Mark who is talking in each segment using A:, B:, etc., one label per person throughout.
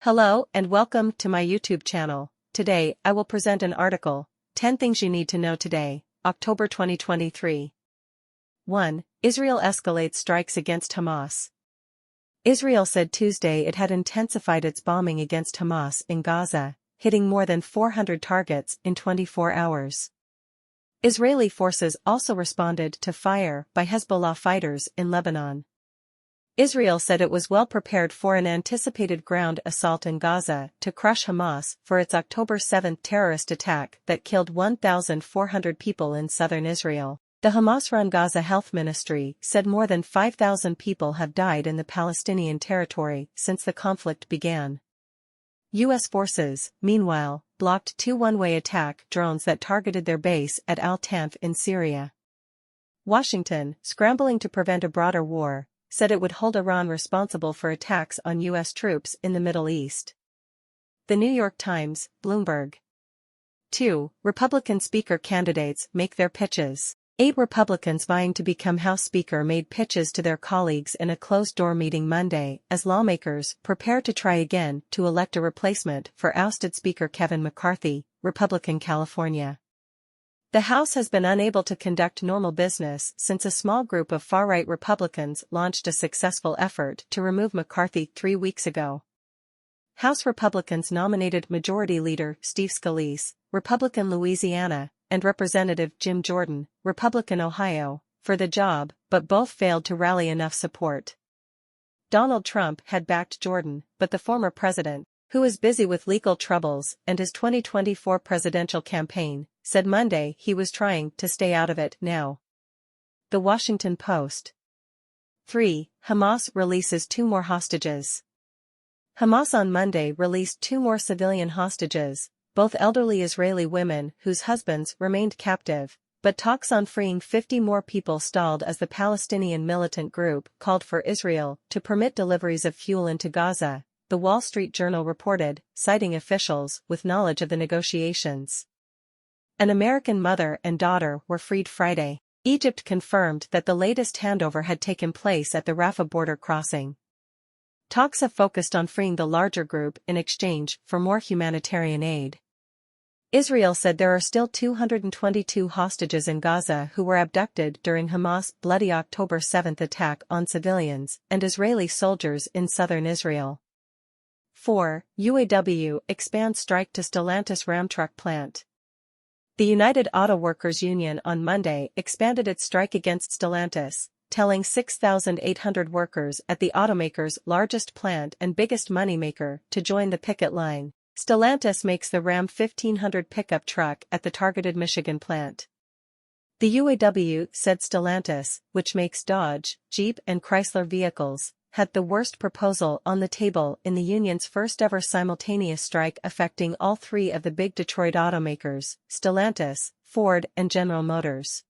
A: Hello and welcome to my YouTube channel. Today I will present an article, 10 Things You Need to Know Today, October 2023. 1. Israel escalates strikes against Hamas. Israel said Tuesday it had intensified its bombing against Hamas in Gaza, hitting more than 400 targets in 24 hours. Israeli forces also responded to fire by Hezbollah fighters in Lebanon. Israel said it was well prepared for an anticipated ground assault in Gaza to crush Hamas for its October 7 terrorist attack that killed 1,400 people in southern Israel. The Hamas-run Gaza Health Ministry said more than 5,000 people have died in the Palestinian territory since the conflict began. U.S. forces, meanwhile, blocked two one-way attack drones that targeted their base at Al-Tanf in Syria. Washington, scrambling to prevent a broader war, said it would hold Iran responsible for attacks on U.S. troops in the Middle East. The New York Times, Bloomberg. 2. Republican Speaker candidates make their pitches. 8 Republicans vying to become House Speaker made pitches to their colleagues in a closed-door meeting Monday as lawmakers prepare to try again to elect a replacement for ousted Speaker Kevin McCarthy, Republican California. The House has been unable to conduct normal business since a small group of far-right Republicans launched a successful effort to remove McCarthy 3 weeks ago. House Republicans nominated Majority Leader Steve Scalise, Republican Louisiana, and Representative Jim Jordan, Republican Ohio, for the job, but both failed to rally enough support. Donald Trump had backed Jordan, but the former president, who is busy with legal troubles and his 2024 presidential campaign, said Monday he was trying to stay out of it now. The Washington Post. 3. Hamas releases 2 more hostages. Hamas on Monday released 2 more civilian hostages, both elderly Israeli women whose husbands remained captive, but talks on freeing 50 more people stalled as the Palestinian militant group called for Israel to permit deliveries of fuel into Gaza, The Wall Street Journal reported, citing officials with knowledge of the negotiations. An American mother and daughter were freed Friday. Egypt confirmed that the latest handover had taken place at the Rafah border crossing. Talks have focused on freeing the larger group in exchange for more humanitarian aid. Israel said there are still 222 hostages in Gaza who were abducted during Hamas' bloody October 7 attack on civilians and Israeli soldiers in southern Israel. 4. UAW expands strike to Stellantis Ram truck plant. The United Auto Workers Union on Monday expanded its strike against Stellantis, telling 6,800 workers at the automaker's largest plant and biggest moneymaker to join the picket line. Stellantis makes the Ram 1500 pickup truck at the targeted Michigan plant. The UAW said Stellantis, which makes Dodge, Jeep and Chrysler vehicles, had the worst proposal on the table in the union's first-ever simultaneous strike affecting all 3 of the big Detroit automakers, Stellantis, Ford and General Motors.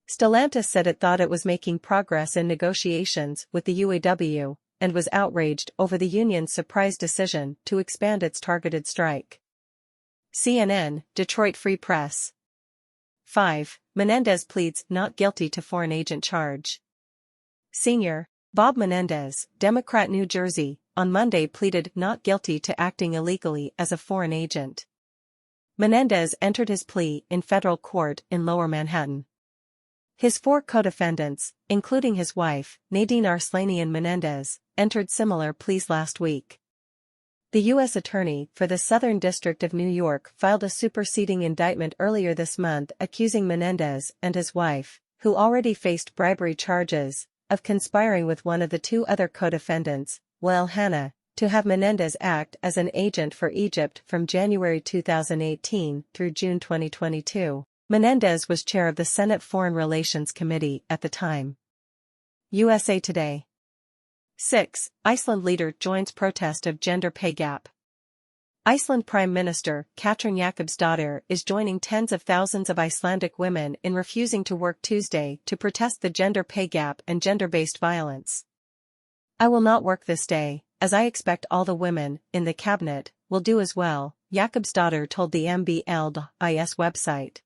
A: Stellantis said it thought it was making progress in negotiations with the UAW, and was outraged over the union's surprise decision to expand its targeted strike. CNN, Detroit Free Press. 5. Menendez pleads not guilty to foreign agent charge. Senior Bob Menendez, Democrat New Jersey, on Monday pleaded not guilty to acting illegally as a foreign agent. Menendez entered his plea in federal court in Lower Manhattan. His 4 co-defendants, including his wife, Nadine Arslanian Menendez, entered similar pleas last week. The U.S. Attorney for the Southern District of New York filed a superseding indictment earlier this month accusing Menendez and his wife, who already faced bribery charges, of conspiring with one of the 2 other co-defendants, Wael Hanna, to have Menendez act as an agent for Egypt from January 2018 through June 2022. Menendez was chair of the Senate Foreign Relations Committee at the time. USA Today. 6. Iceland leader joins protest of gender pay gap. Iceland Prime Minister Katrín Jakobsdóttir is joining tens of thousands of Icelandic women in refusing to work Tuesday to protest the gender pay gap and gender-based violence. I will not work this day, as I expect all the women in the cabinet will do as well, Jakobsdóttir told the MBL.is website.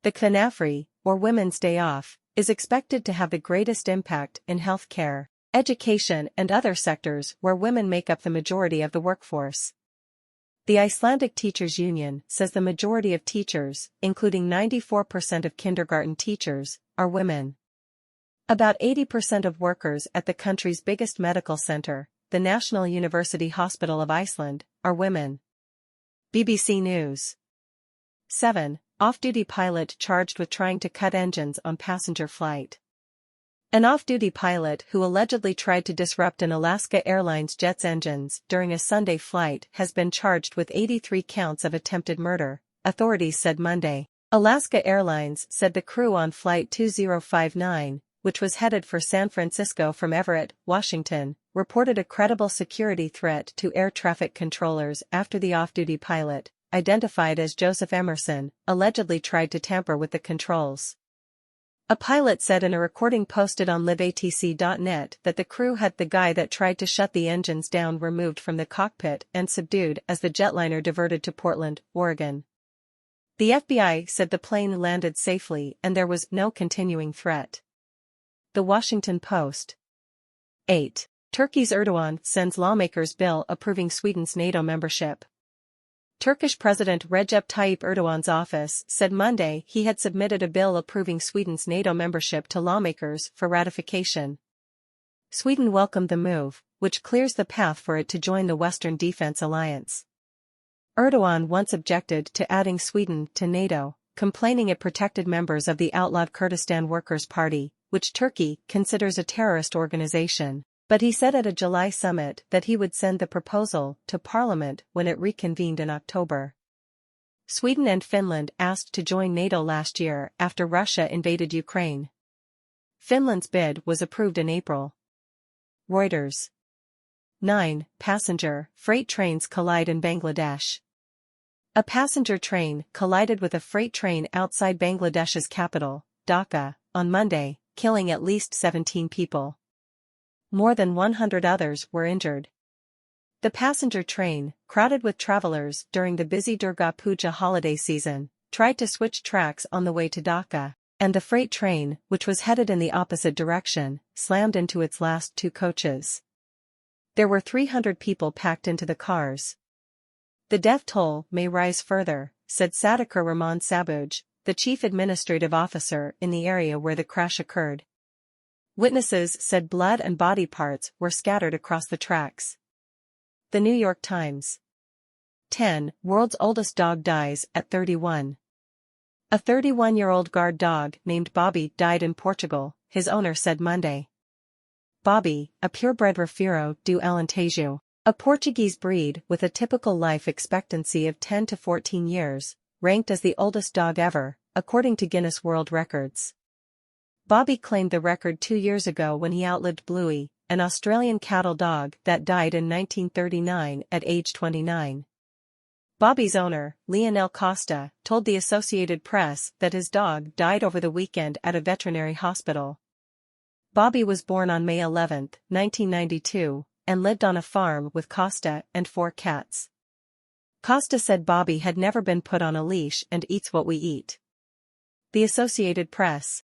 A: The Kvenafrí, or Women's Day Off, is expected to have the greatest impact in health care. education and other sectors where women make up the majority of the workforce. The Icelandic Teachers Union says the majority of teachers, including 94% of kindergarten teachers, are women. About 80% of workers at the country's biggest medical center, the National University Hospital of Iceland, are women. BBC News. 7. Off-duty pilot charged with trying to cut engines on passenger flight. An off-duty pilot who allegedly tried to disrupt an Alaska Airlines jet's engines during a Sunday flight has been charged with 83 counts of attempted murder, authorities said Monday. Alaska Airlines said the crew on Flight 2059, which was headed for San Francisco from Everett, Washington, reported a credible security threat to air traffic controllers after the off-duty pilot, identified as Joseph Emerson, allegedly tried to tamper with the controls. A pilot said in a recording posted on liveatc.net that the crew had the guy that tried to shut the engines down removed from the cockpit and subdued as the jetliner diverted to Portland, Oregon. The FBI said the plane landed safely and there was no continuing threat. The Washington Post. 8. Turkey's Erdogan sends lawmakers bill approving Sweden's NATO membership. Turkish President Recep Tayyip Erdogan's office said Monday he had submitted a bill approving Sweden's NATO membership to lawmakers for ratification. Sweden welcomed the move, which clears the path for it to join the Western Defense Alliance. Erdogan once objected to adding Sweden to NATO, complaining it protected members of the outlawed Kurdistan Workers' Party, which Turkey considers a terrorist organization. But he said at a July summit that he would send the proposal to Parliament when it reconvened in October. Sweden and Finland asked to join NATO last year after Russia invaded Ukraine. Finland's bid was approved in April. Reuters. 9. Passenger, freight trains collide in Bangladesh. A passenger train collided with a freight train outside Bangladesh's capital, Dhaka, on Monday, killing at least 17 people. More than 100 others were injured. The passenger train, crowded with travelers during the busy Durga Puja holiday season, tried to switch tracks on the way to Dhaka, and the freight train, which was headed in the opposite direction, slammed into its last two coaches. There were 300 people packed into the cars. The death toll may rise further, said Sadaqah Rahman Sabuj, the chief administrative officer in the area where the crash occurred. Witnesses said blood and body parts were scattered across the tracks. The New York Times. 10. World's oldest dog dies at 31. A 31-year-old guard dog named Bobby died in Portugal, his owner said Monday. Bobby, a purebred Refiro do Alentejo, a Portuguese breed with a typical life expectancy of 10 to 14 years, ranked as the oldest dog ever, according to Guinness World Records. Bobby claimed the record 2 years ago when he outlived Bluey, an Australian cattle dog that died in 1939 at age 29. Bobby's owner, Lionel Costa, told the Associated Press that his dog died over the weekend at a veterinary hospital. Bobby was born on May 11, 1992, and lived on a farm with Costa and 4 cats. Costa said Bobby had never been put on a leash and eats what we eat. The Associated Press.